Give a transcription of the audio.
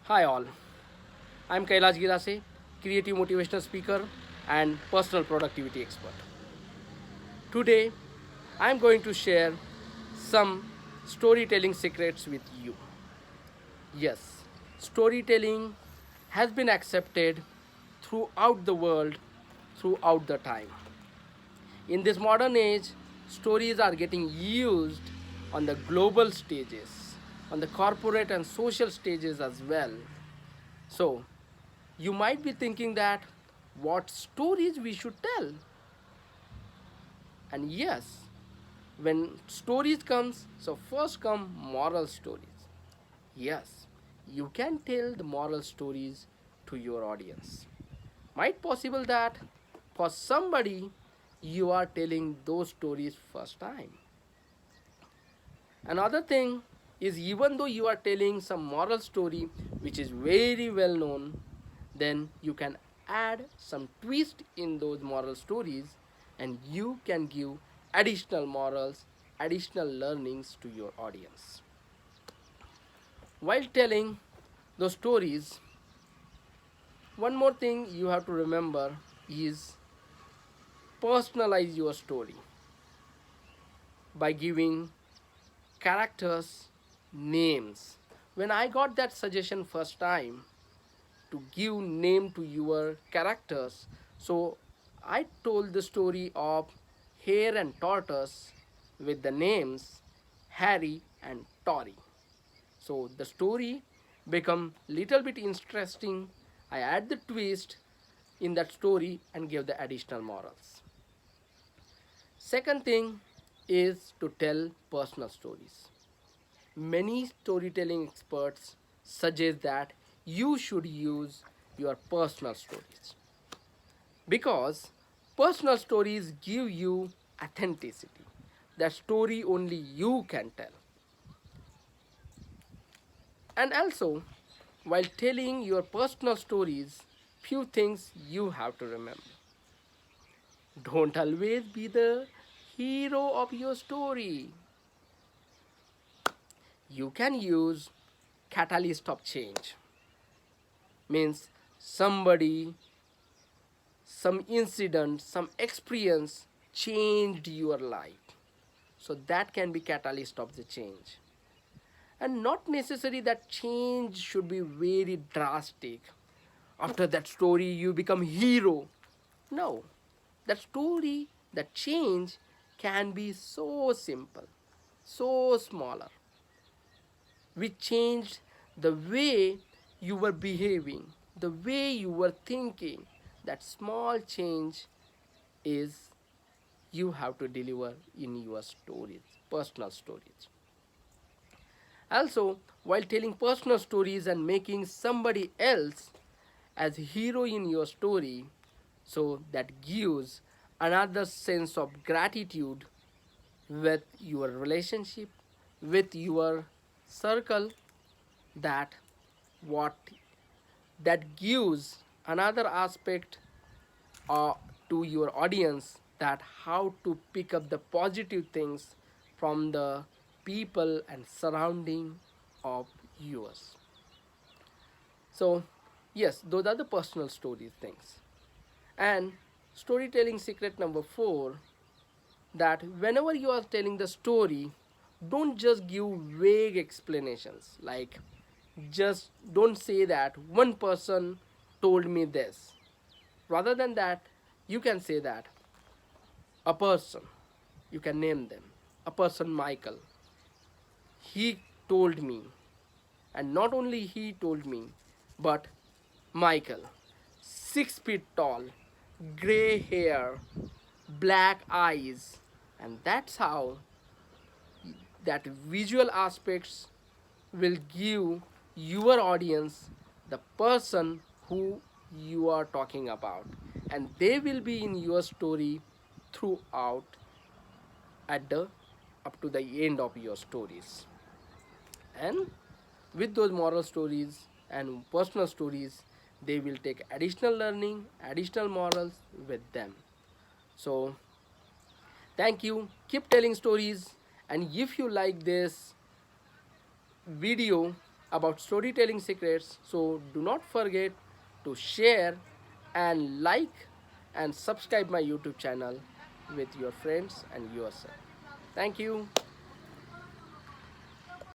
Hi all, I'm Kailash Girase, creative motivational speaker and personal productivity expert. Today, I'm going to share some storytelling secrets with you. Yes, storytelling has been accepted throughout the world, throughout the time. In this modern age, stories are getting used on the global stages, on the corporate and social stages as well. So, you might be thinking that what stories we should tell. And yes, when stories comes, so first come moral stories. Yes, you can tell the moral stories to your audience. Might possible that for somebody you are telling those stories first time. Another thing is even though you are telling some moral story which is very well known, then you can add some twist in those moral stories and you can give additional morals, additional learnings to your audience. While telling those stories, one more thing you have to remember is personalize your story by giving characters names. When I got that suggestion first time to give name to your characters, so I told the story of hare and tortoise with the names Harry and Tori. So the story become little bit interesting. I add the twist in that story and give the additional morals. Second thing is to tell personal stories. Many storytelling experts suggest that you should use your personal stories because personal stories give you authenticity. That story only you can tell. And also, while telling your personal stories, few things you have to remember. Don't always be the hero of your story. You can use catalyst of change. Means somebody, some incident, some experience changed your life. So that can be catalyst of the change. And not necessary that change should be very drastic. After that story you become hero. No. That story, that change can be so simple, so smaller. We changed the way you were behaving, the way you were thinking. That small change is you have to deliver in your stories, personal stories. Also, while telling personal stories and making somebody else as hero in your story, so that gives another sense of gratitude with your relationship, with your circle, that what that gives another aspect uh, to your audience, that how to pick up the positive things from the people and surrounding of yours. So yes, those are the personal stories things. And storytelling secret number 4, that whenever you are telling the story, don't just give vague explanations, like just don't say that one person told me this. Rather than that, you can say that a person, you can name them, a person Michael, he told me. And not only he told me, but Michael, 6 feet tall, gray hair, black eyes. And that's how that visual aspects will give your audience the person who you are talking about, and they will be in your story throughout at the up to the end of your stories. And with those moral stories and personal stories, they will take additional learning, additional morals with them. So thank you, keep telling stories. And if you like this video, about storytelling secrets. So do not forget to share and like and subscribe my YouTube channel with your friends and yourself. Thank you.